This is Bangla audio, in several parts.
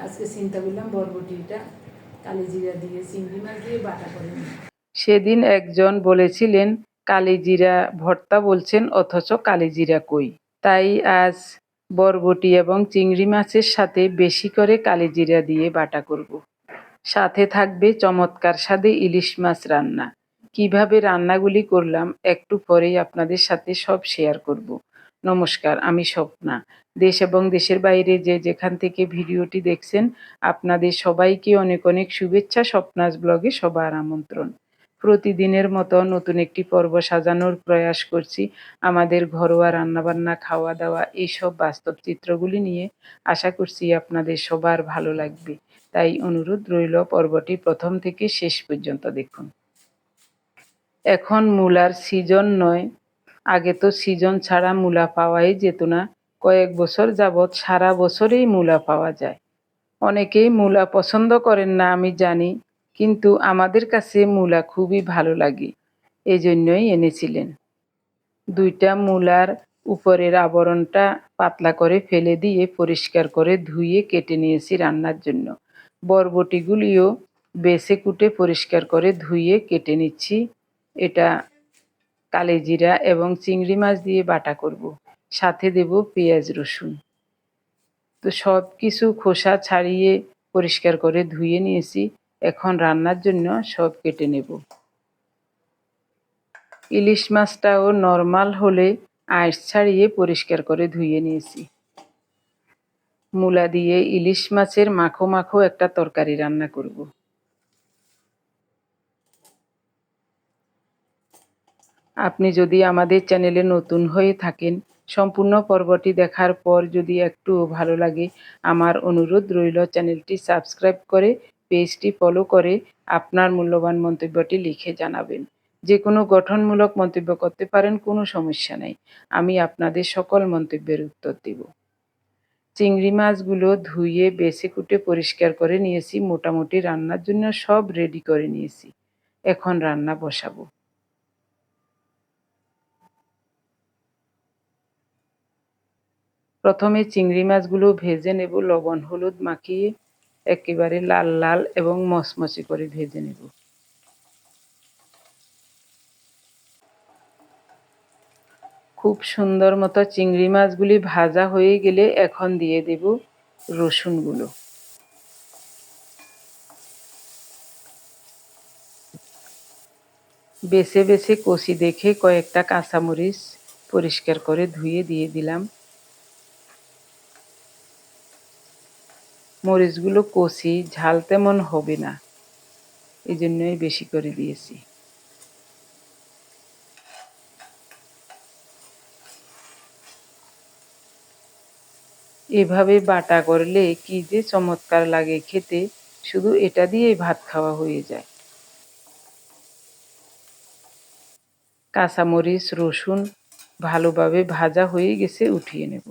আজকে চিন্তা করলাম বরবটিটা কালিজিরা দিয়ে চিংড়ি মাছ দিয়ে বাটা করে নিই। সেদিন একজন বলেছিলেন কালিজিরা ভর্তা বলছেন অথচ কালিজিরা কই। তাই আজ বরবটি এবং চিংড়ি মাছের সাথে বেশি করে কালিজিরা দিয়ে বাটা করব। সাথে থাকবে চমৎকার স্বাদে ইলিশ মাছ রান্না। কিভাবে রান্নাগুলি করলাম একটু পরেই আপনাদের সাথে সব শেয়ার করব। নমস্কার, আমি স্বপ্না। দেশ এবং দেশের বাইরে যে যেখান থেকে ভিডিওটি দেখছেন আপনাদের সবাইকে অনেক অনেক শুভেচ্ছা। স্বপ্নাস ব্লগে সবার আমন্ত্রণ। প্রতিদিনের মতো নতুন একটি পর্ব সাজানোর প্রয়াস করছি আমাদের ঘরোয়া রান্নাবান্না, খাওয়া দাওয়া এইসব বাস্তব চিত্রগুলি নিয়ে। আশা করছি আপনাদের সবার ভালো লাগবে। তাই অনুরোধ রইল পর্বটি প্রথম থেকে শেষ পর্যন্ত দেখুন। এখন মূলার সিজন নয়, আগে তো সিজন ছাড়া মূলা পাওয়াই যেত না। কয়েক বছর যাবৎ সারা বছরেই মূলা পাওয়া যায়। অনেকেই মূলা পছন্দ করেন না আমি জানি, কিন্তু আমাদের কাছে মূলা খুবই ভালো লাগে, এজন্যই এনেছিলেন। দুইটা মূলার উপরের আবরণটা পাতলা করে ফেলে দিয়ে পরিষ্কার করে ধুয়ে কেটে নিয়েছি রান্নার জন্য। বরবটিগুলিও বেছে কুটে পরিষ্কার করে ধুয়ে কেটে নিচ্ছি। এটা কালিজিরা এবং চিংড়ি মাছ দিয়ে বাটা করব। সাথে দেব পেঁয়াজ রসুন। তো সব কিছু খোসা ছাড়িয়ে পরিষ্কার করে ধুয়ে নিয়েছি। এখন রান্নার জন্য সব কেটে নেব। ইলিশ মাছটাও নর্মাল হলে আঁশ ছাড়িয়ে পরিষ্কার করে ধুয়ে নিয়েছি। মূলা দিয়ে ইলিশ মাছের মাখো মাখো একটা তরকারি রান্না করব। আপনি যদি আমাদের চ্যানেলে নতুন হয়ে থাকেন, সম্পূর্ণ পর্বটি দেখার পর যদি একটু ভালো লাগে, আমার অনুরোধ রইল চ্যানেলটি সাবস্ক্রাইব করে পেজটি ফলো করে আপনার মূল্যবান মন্তব্যটি লিখে জানাবেন। যে কোনো গঠনমূলক মন্তব্য করতে পারেন, কোনো সমস্যা নেই। আমি আপনাদের সকল মন্তব্যের উত্তর দেব। চিংড়ি মাছগুলো ধুয়ে বেছে কুটে পরিষ্কার করে নিয়েছি। মোটামুটি রান্নার জন্য সব রেডি করে নিয়েছি। এখন রান্না বসাবো। প্রথমে চিংড়ি মাছগুলো ভেজে নেব, লবণ হলুদ মাখিয়ে একেবারে লাল লাল এবং মচমচে করে ভেজে নেব। খুব সুন্দর মতো চিংড়ি মাছগুলি ভাজা হয়ে গেলে এখন দিয়ে দেব রসুনগুলো। বেছে বেছে কষি দেখে কয়েকটা কাঁচামরিচ পরিষ্কার করে ধুয়ে দিয়ে দিলাম। মরিচগুলো কষি, ঝাল তেমন হবে না, এই জন্যই বেশি করে দিয়েছি। এভাবে বাটা করলে কি যে চমৎকার লাগে খেতে, শুধু এটা দিয়েই ভাত খাওয়া হয়ে যায়। কাঁচামরিচ রসুন ভালোভাবে ভাজা হয়ে গেছে, উঠিয়ে নেব।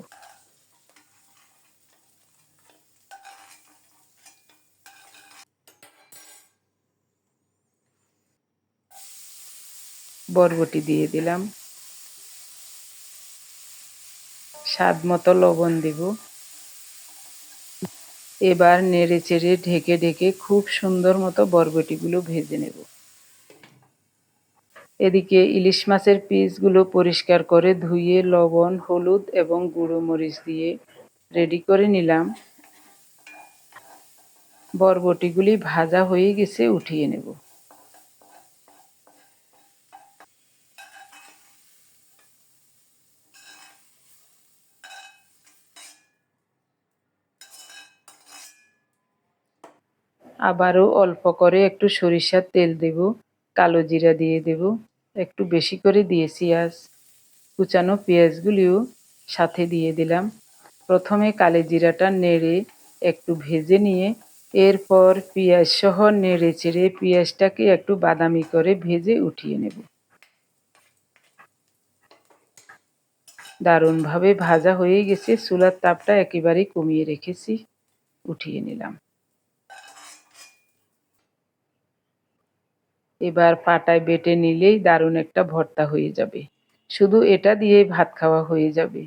বরবটি দিয়ে দিলাম, স্বাদ মতো লবণ দেব। এবার নেড়ে চেড়ে ঢেকে ঢেকে খুব সুন্দর মতো বরবটিগুলো ভেজে নেব। এদিকে ইলিশ মাছের পিসগুলো পরিষ্কার করে ধুয়ে লবণ হলুদ এবং গুঁড়ো মরিচ দিয়ে রেডি করে নিলাম। বরবটিগুলি ভাজা হয়ে গেছে, উঠিয়ে নেব। আবারও অল্প করে একটু সরিষার তেল দেব, কালো জিরা দিয়ে দেব, একটু বেশি করে দিয়েছি আজ। কুচানো পেঁয়াজগুলিও সাথে দিয়ে দিলাম। প্রথমে কালো জিরাটা নেড়ে একটু ভেজে নিয়ে এরপর পেঁয়াজ সহ নেড়ে চেড়ে পেঁয়াজটাকে একটু বাদামি করে ভেজে উঠিয়ে নেব। দারুণভাবে ভাজা হয়ে গেছে, চুলার তাপটা একেবারেই কমিয়ে রেখেছি, উঠিয়ে নিলাম। এবার পাটায় বেটে নিলেই দারুণ একটা ভর্তা হয়ে যাবে। শুধু এটা দিয়েই ভাত খাওয়া হয়ে যাবে।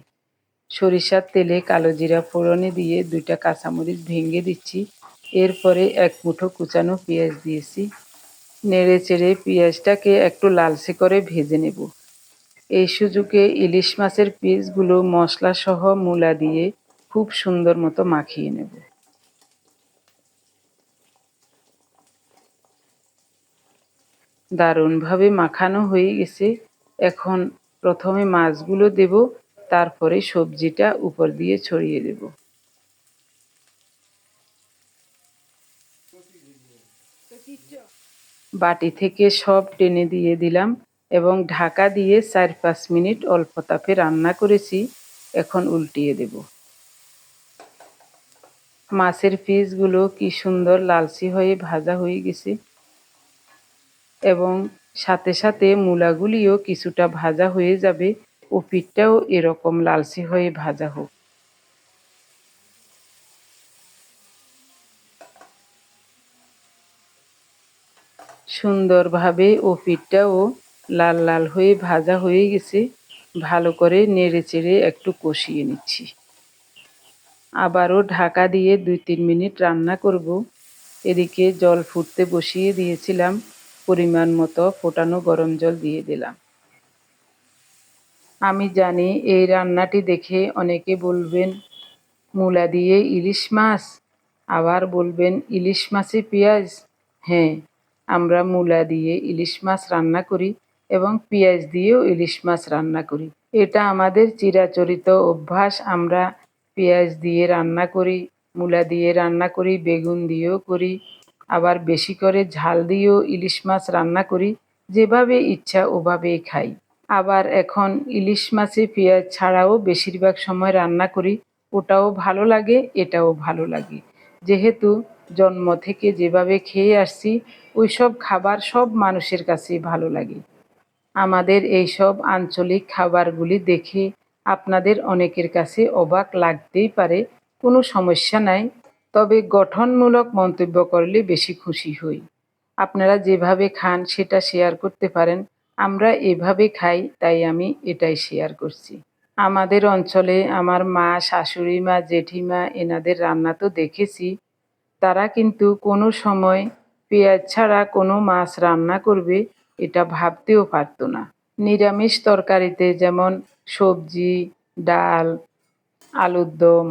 সরিষার তেলে কালো জিরা ফোড়নে দিয়ে 2টা কাঁচামরিচ ভেঙে দিচ্ছি। এরপরে 1 মুঠো কুচানো পেঁয়াজ দিয়েছি। নেড়ে চেড়ে পেঁয়াজটাকে একটু লালচে করে ভেজে নেব। এই সুযোগে ইলিশ মাছের পিসগুলো মশলা সহ মূলা দিয়ে খুব সুন্দর মতো মাখিয়ে নেব। দারুণভাবে মাখানো হয়ে গেছে। এখন প্রথমে মাছগুলো দেব, তারপরে সবজিটা উপর দিয়ে ছড়িয়ে দেব। বাটি থেকে সব টেনে দিয়ে দিলাম এবং ঢাকা দিয়ে 4-5 মিনিট অল্প তাপে রান্না করেছি। এখন উল্টিয়ে দেব। মাছের পিসগুলো কি সুন্দর লালচে হয়ে ভাজা হয়ে গেছে এবং সাথে সাথে মূলাগুলিও কিছুটা ভাজা হয়ে যাবে ও পিঠটাও এরকম লালচে হয়ে ভাজা হোক। সুন্দরভাবে ও পিঠটাও লাল লাল হয়ে ভাজা হয়ে গেছে। ভালো করে নেড়ে চেড়ে একটু কষিয়ে নিচ্ছি। আবারও ঢাকা দিয়ে 2-3 মিনিট রান্না করব। এদিকে জল ফুটতে বসিয়ে দিয়েছিলাম। পরিমাণ মতো ফোটানো গরম জল দিয়ে দিলাম। আমি জানি এই রান্নাটি দেখে অনেকে বলবেন মূলা দিয়ে ইলিশ মাছ, আবার বলবেন ইলিশ মাছে পেঁয়াজ। হ্যাঁ, আমরা মূলা দিয়ে ইলিশ মাছ রান্না করি এবং পেঁয়াজ দিয়েও ইলিশ মাছ রান্না করি। এটা আমাদের চিরাচরিত অভ্যাস। আমরা পেঁয়াজ দিয়ে রান্না করি, মূলা দিয়ে রান্না করি, বেগুন দিয়েও করি, আবার বেশি করে ঝাল দিয়েও ইলিশ মাছ রান্না করি। যেভাবে ইচ্ছা ওভাবেই খাই। আবার এখন ইলিশ মাছে পেঁয়াজ ছাড়াও বেশিরভাগ সময় রান্না করি। ওটাও ভালো লাগে, এটাও ভালো লাগে। যেহেতু জন্ম থেকে যেভাবে খেয়ে আসছি ওইসব খাবার সব মানুষের কাছেই ভালো লাগে। আমাদের এইসব আঞ্চলিক খাবারগুলি দেখে আপনাদের অনেকের কাছে অবাক লাগতেই পারে, কোনো সমস্যা নাই। তবে গঠনমূলক মন্তব্য করলে বেশি খুশি হই। আপনারা যেভাবে খান সেটা শেয়ার করতে পারেন। আমরা এভাবে খাই, তাই আমি এটাই শেয়ার করছি। আমাদের অঞ্চলে আমার মা, শাশুড়ি মা, জেঠিমা এনাদের রান্না তো দেখেছি। তারা কিন্তু কোনো সময় পেঁয়াজ ছাড়া কোনো মাছ রান্না করবে এটা ভাবতেও পারত না। নিরামিষ তরকারিতে যেমন সবজি, ডাল, আলুর দম,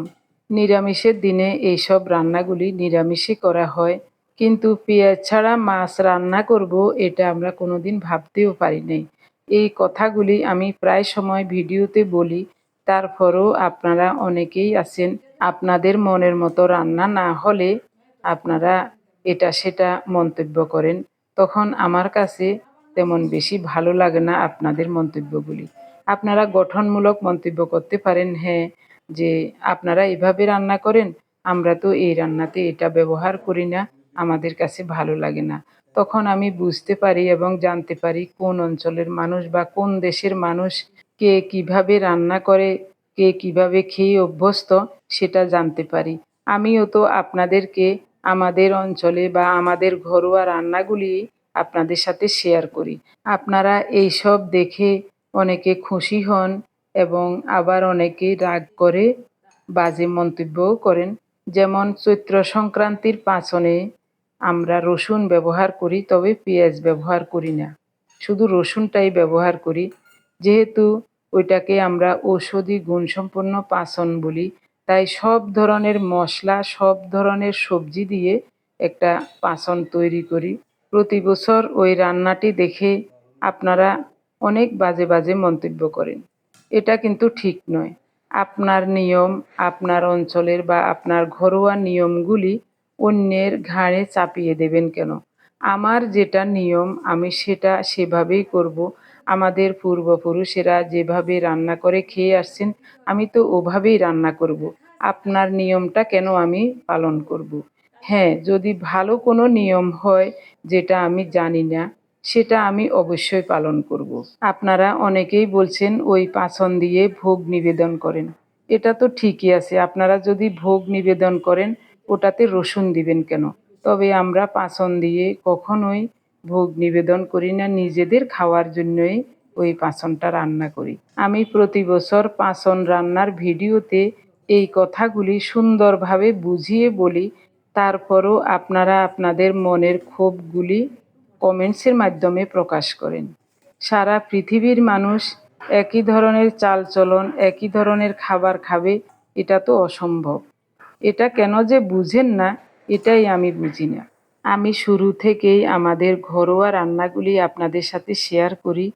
নিরামিষের দিনে এইসব রান্নাগুলি নিরামিষে করা হয়। কিন্তু পেঁয়াজ ছাড়া মাছ রান্না করব এটা আমরা কোনোদিন ভাবতেও পারি নাই। এই কথাগুলি আমি প্রায় সময় ভিডিওতে বলি, তারপরও আপনারা অনেকেই আছেন আপনাদের মনের মতো রান্না না হলে আপনারা এটা সেটা মন্তব্য করেন। তখন আমার কাছে তেমন বেশি ভালো লাগে না আপনাদের মন্তব্যগুলি। আপনারা গঠনমূলক মন্তব্য করতে পারেন, হ্যাঁ, যে আপনারা এভাবে রান্না করেন, আমরা তো এই রান্নাতে এটা ব্যবহার করি না, আমাদের কাছে ভালো লাগে না। তখন আমি বুঝতে পারি এবং জানতে পারি কোন অঞ্চলের মানুষ বা কোন দেশের মানুষ কে কিভাবে রান্না করে, কে কিভাবে খেয়ে অভ্যস্ত সেটা জানতে পারি। আমিও তো আপনাদেরকে আমাদের অঞ্চলে বা আমাদের ঘরোয়া রান্নাগুলি আপনাদের সাথে শেয়ার করি। আপনারা এইসব দেখে অনেকে খুশি হন এবং আবার অনেকে রাগ করে বাজে মন্তব্যও করেন। যেমন চৈত্র সংক্রান্তির পাঁচনে আমরা রসুন ব্যবহার করি, তবে পেঁয়াজ ব্যবহার করি না। শুধু রসুনটাই ব্যবহার করি। যেহেতু ওইটাকে আমরা ঔষধি গুণসম্পন্ন পাঁচন বলি, তাই সব ধরনের মশলা, সব ধরনের সবজি দিয়ে একটা পাঁচন তৈরি করি। প্রতি বছর ওই রান্নাটি দেখে আপনারা অনেক বাজে বাজে মন্তব্য করেন। এটা কিন্তু ঠিক নয়। আপনার নিয়ম, আপনার অঞ্চলের বা আপনার ঘরোয়া নিয়মগুলি অন্যের ঘাড়ে চাপিয়ে দেবেন কেন? আমার যেটা নিয়ম আমি সেটা সেভাবেই করব। আমাদের পূর্বপুরুষেরা যেভাবে রান্না করে খেয়ে আসছেন আমি তো ওভাবেই রান্না করব। আপনার নিয়মটা কেন আমি পালন করব? হ্যাঁ, যদি ভালো কোনো নিয়ম হয় যেটা আমি জানি না সেটা আমি অবশ্যই পালন করব। আপনারা অনেকেই বলছেন ওই পাঁচন দিয়ে ভোগ নিবেদন করেন। এটা তো ঠিকই আছে, আপনারা যদি ভোগ নিবেদন করেন ওটাতে রসুন দিবেন কেন? তবে আমরা পাঁচন দিয়ে কখনোই ভোগ নিবেদন করি না, নিজেদের খাওয়ার জন্যই ওই পাঁচনটা রান্না করি। আমি প্রতি বছর পাঁচন রান্নার ভিডিওতে এই কথাগুলি সুন্দরভাবে বুঝিয়ে বলি, তারপরও আপনারা আপনাদের মনের ক্ষোভগুলি কমেন্টসের মাধ্যমে প্রকাশ করেন। সারা পৃথিবীর মানুষ একই ধরনের চালচলন, একই ধরনের খাবার খাবে, এটা তো অসম্ভব। এটা কেন যে বুঝেন না, এটাই আমি বুঝি না। আমি শুরু থেকেই আমাদের ঘরোয়া রান্নাগুলি আপনাদের সাথে শেয়ার করি।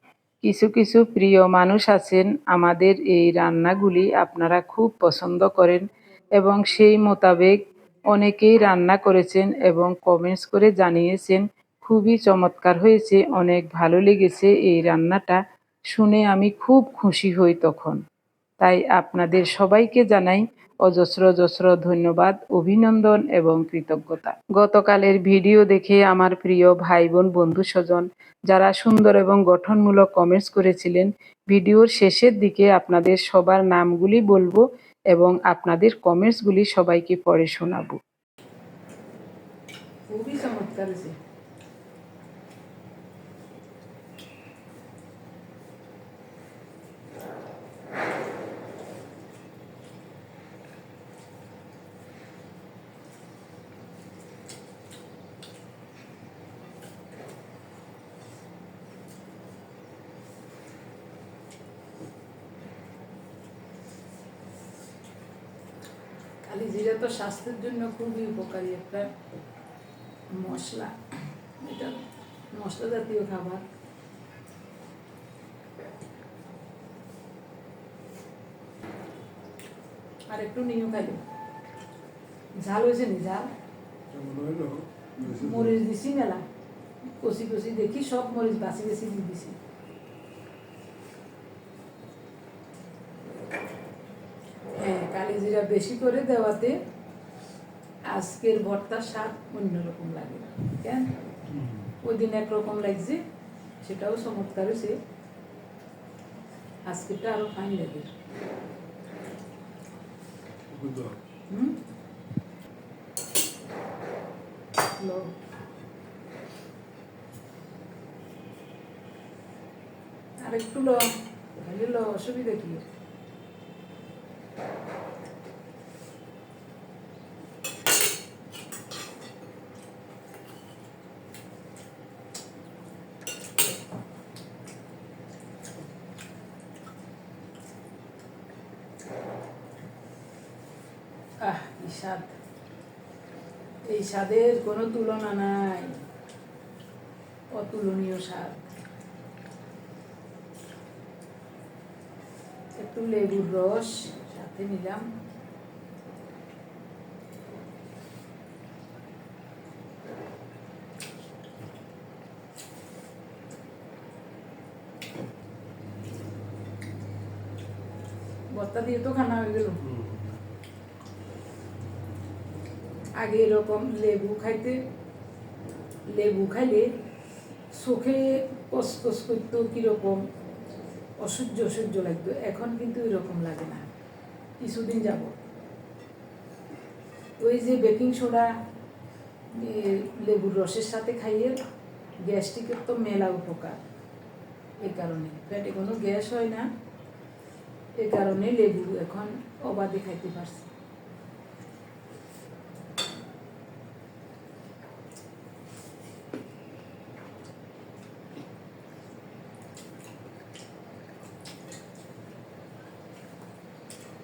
কিছু কিছু প্রিয় মানুষ আছেন, আমাদের এই রান্নাগুলি আপনারা খুব পছন্দ করেন এবং সেই মোতাবেক অনেকেই রান্না করেছেন এবং কমেন্টস করে জানিয়েছেন খুবই চমৎকার হয়েছে, অনেক ভালো লেগেছে এই রান্নাটা। শুনে আমি খুব খুশি হই তখন। তাই আপনাদের সবাইকে জানাই অজস্র অজস্র ধন্যবাদ, অভিনন্দন এবং কৃতজ্ঞতা। গতকালের ভিডিও দেখে আমার প্রিয় ভাই বোন, বন্ধু স্বজন যারা সুন্দর এবং গঠনমূলক কমেন্টস করেছিলেন, ভিডিওর শেষের দিকে আপনাদের সবার নামগুলি বলবো এবং আপনাদের কমেন্টসগুলি সবাইকে পড়ে শোনাবো। খুবই চমৎকার হয়েছে। কালি জিরা তো স্বাস্থ্যের জন্য খুবই উপকারী একটা মশলা। এটা মশলা জাতীয় খাবার। আর একটু নিয়ে খাইলো। ঝাল হয়েছে নি? ঝাল মরিচ দিছি মেলা, কষি কষি দেখি সব মরিচ বাছি বাছি দিয়ে দিছি। হ্যাঁ, কালি জিরা বেশি করে দেওয়াতে আজকের ভর্তার স্বাদ অন্যরকম লাগে। কেন ওই দিন একরকম লাগছে, সেটাও চমৎকার হয়েছে, আজকেরটা আরো ফাইন লাগে। আর একটু অসুবিধা কি? কি স্বাদ! এই স্বাদের কোনো তুলনা নাই, অতুলনীয় স্বাদ। একটু লেবুর রস সাথে নিলাম। ভর্তা দিয়ে তো খানা হয়ে গেল। আগে এরকম লেবু খাইলে চোখে কসকস করতো, কিরকম অসহ্য অসহ্য লাগতো। এখন কিন্তু এরকম লাগে না কিছুদিন যাব। ওই যে বেকিং সোডা লেবুর রসের সাথে খাইয়ে গ্যাস্ট্রিকের তো মেলা উপকার। এই কারণে পেটে কোনো গ্যাস হয় না, এই কারণে লেবু এখন অবাধে খাইতে পারছি।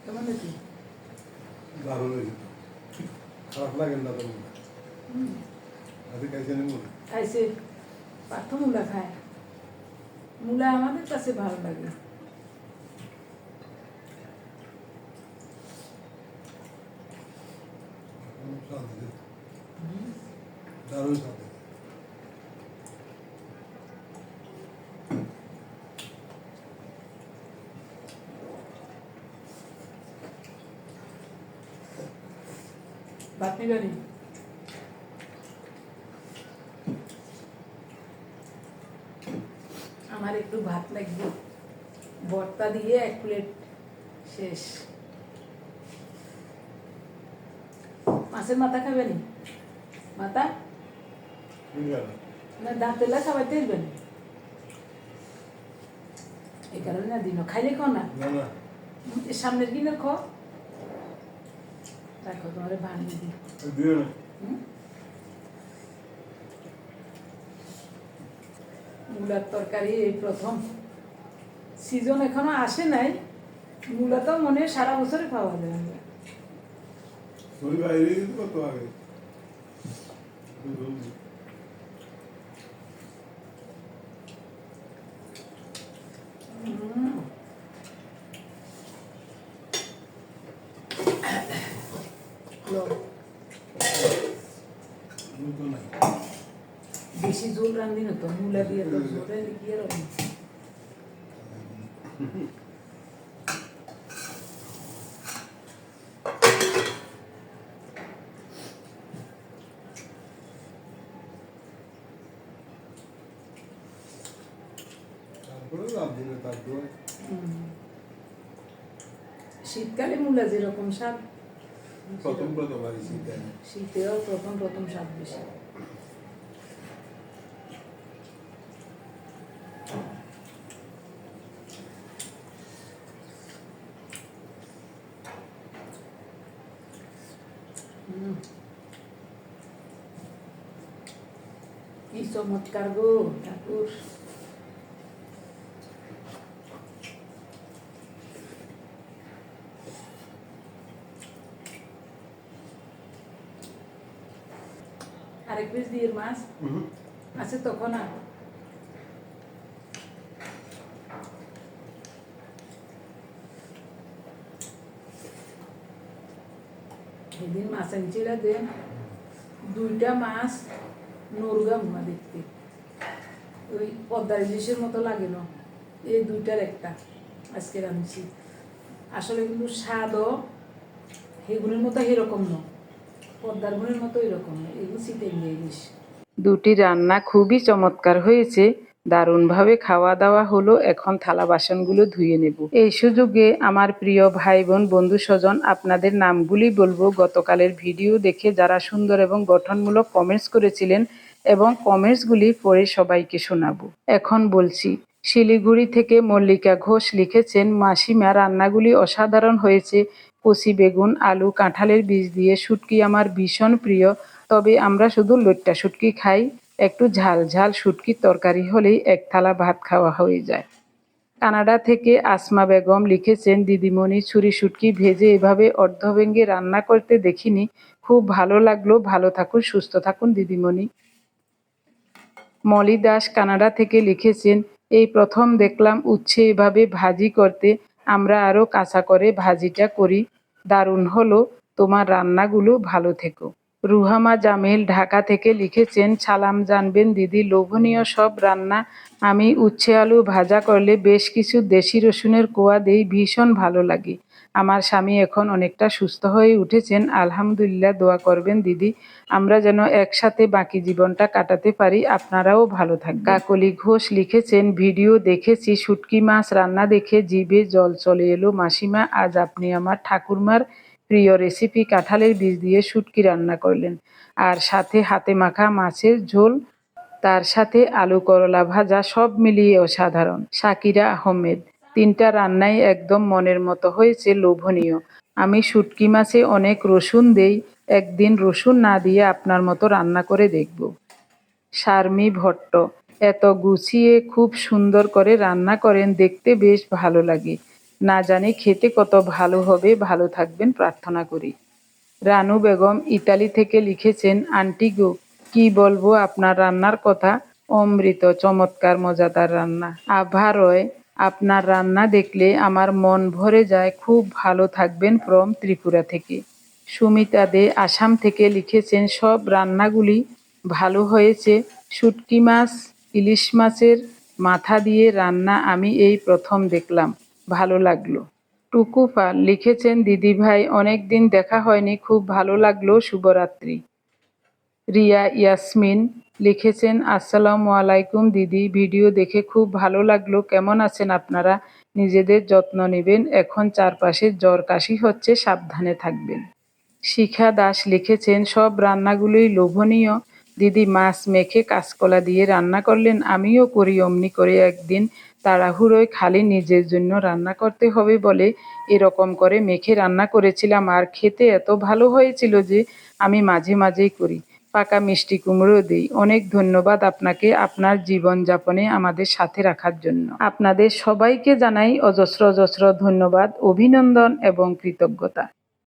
কেমন হয়েছে? দারুণ হয়েছে, খারাপ লাগে না তো। খাইছে, পার্থ মূলা খায়। মূলা আমাদের কাছে ভালো লাগে। দারুণ স্বাদ। ভাত নিবানি? আমার একটু ভাত লাগবে, ভর্তা দিয়ে 1 প্লেট শেষ। মাছের মাথা খাবেনি? মাথা না দাঁতেলা খাবাইতে দিবেন? এই কারণে না দিন খাইলে খাও না না না এই সামনের কিনে খাও দেখো তোমার বানিয়ে দিই দিও না মূলার তরকারি এই প্রথম সিজন এখনো আসে নাই মূলা তো মনে হয় সারা বছরে খাওয়া যায় তোর বাইরে কত আগে বেশি ঝোল রান্ধি না তো মূলা দিয়ে তো ঝোলে গিয়ে রাখি তারপরে লাভ দিলে তারপরে শীতকালে মূলা যেরকম স্বাদ প্রথম আর শীতে শীতেও প্রথম প্রথম স্বাদ বেশি কি চমৎকার গো ঠাকুর আরেক পিস দিয়ে মাছ আছে তখন আর সেদিন মাছ আনছিল দেন দুইটা মাছ নরগা মুয়া দেখতে ওই পদ্মার ইলিশের মতো লাগে না এই দুইটার একটা আজকে রাঁধছি আসলে কিন্তু স্বাদও সেগুলোর মতো এরকম না পদ্মার গুণের মতো এরকম না এগুলো চিকেন ইলিশ দুটি রান্না খুবই চমৎকার হয়েছে, দারুণভাবে খাওয়া দাওয়া হলো। এখন থালা বাসনগুলো ধুয়ে নেব। এই সুযোগে আমার প্রিয় ভাই বোন বন্ধু স্বজন আপনাদের নামগুলি বলবো। গতকালের ভিডিও দেখে যারা সুন্দর এবং গঠনমূলক কমেন্টস করেছিলেন এবং কমেন্টসগুলি পড়ে সবাইকে শোনাবো। এখন বলছি, শিলিগুড়ি থেকে মল্লিকা ঘোষ লিখেছেন, মাসিমা রান্নাগুলি অসাধারণ হয়েছে। কচি বেগুন, আলু, কাঁঠালের বীজ দিয়ে শুটকি আমার ভীষণ প্রিয়। তবে আমরা শুধু লইট্টা শুটকি খাই। একটু ঝাল ঝাল শুটকির তরকারি হলেই এক থালা ভাত খাওয়া হয়ে যায়। কানাডা থেকে আসমা বেগম লিখেছেন, দিদিমণি ছুরি শুটকি ভেজে এভাবে অর্ধভেঙ্গে রান্না করতে দেখিনি, খুব ভালো লাগলো। ভালো থাকুন, সুস্থ থাকুন দিদিমণি। মলি দাস কানাডা থেকে লিখেছেন, এই প্রথম দেখলাম উচ্ছে এভাবে ভাজি করতে। আমরা আরও কাঁচা করে ভাজিটা করি। দারুণ হলো, তোমার রান্নাগুলো ভালো থেকো। রুহামা জামিল ঢাকা থেকে লিখেছেন, সালাম জানবেন দিদি, লোভনীয় সব রান্না। আমি উচ্ছে আলু ভাজা করলে বেশ কিছু দেশি রসুনের কোয়া দেই, ভীষণ ভালো লাগে। আমার স্বামী এখন অনেকটা সুস্থ হয়ে উঠেছেন, আলহামদুলিল্লাহ। দোয়া করবেন দিদি, আমরা যেন একসাথে বাকি জীবনটা কাটাতে পারি। আপনারাও ভালো থাকবেন। কাকলি ঘোষ লিখেছেন, ভিডিও দেখেছি, শুটকি মাছ রান্না দেখে জিভে জল চলে এলো। মাসিমা, আজ আপনি আমার ঠাকুরমার প্রিয় রেসিপি কাঁঠালের বীজ দিয়ে শুটকি রান্না করলেন, আর সাথে হাতে মাখা মাছের ঝোল, তার সাথে আলু করলা ভাজা, সব মিলিয়ে অসাধারণ। শাকিরা আহমেদ, তিনটা রান্নাই একদম মনের মতো হয়েছে, লোভনীয়। আমি শুটকি মাছে অনেক রসুন দেই, একদিন রসুন না দিয়ে আপনার মতো রান্না করে দেখব। শারমি ভট্ট, এত গুছিয়ে খুব সুন্দর করে রান্না করেন, দেখতে বেশ ভালো লাগে। না জানি খেতে কত ভালো হবে। ভালো থাকবেন প্রার্থনা করি। রানু বেগম ইতালি থেকে লিখেছেন, আন্টি গো, কি বলবো আপনার রান্নার কথা, অমৃত, চমৎকার মজাদার রান্না। আভা রয়, আপনার রান্না দেখলে আমার মন ভরে যায়। খুব ভালো থাকবেন, ফ্রম ত্রিপুরা থেকে। সুমিতা দে আসাম থেকে লিখেছেন, সব রান্নাগুলি ভালো হয়েছে। শুটকি মাছ, ইলিশ মাছের মাথা দিয়ে রান্না আমি এই প্রথম দেখলাম, ভালো লাগলো। টুকু পাল লিখেছেন, দিদিভাই অনেক দিন দেখা হয়নি, খুব ভালো লাগলো, শুভরাত্রি। রিয়া ইয়াসমিন লিখেছেন, আসসালামু আলাইকুম দিদি, ভিডিও দেখে খুব ভালো লাগলো। কেমন আছেন আপনারা? নিজেদের যত্ন নেবেন। এখন চারপাশে জ্বর কাশি হচ্ছে, সাবধানে থাকবেন। শিখা দাস লিখেছেন, সব রান্নাগুলোই লোভনীয়। দিদি মাছ মেখে কাঁচকলা দিয়ে রান্না করলেন, আমিও করি অমনি করে একদিন। তাড়াহুড়োয় খালি নিজের জন্য রান্না করতে হবে বলে এরকম করে মেখে রান্না করেছিলাম, আর খেতে এত ভালো হয়েছিল যে আমি মাঝে মাঝেই করি। পাকা মিষ্টি কুমড়ো দিই। অনেক ধন্যবাদ আপনাকে আপনার জীবনযাপনে আমাদের সাথে রাখার জন্য। আপনাদের সবাইকে জানাই অজস্র অজস্র ধন্যবাদ, অভিনন্দন এবং কৃতজ্ঞতা।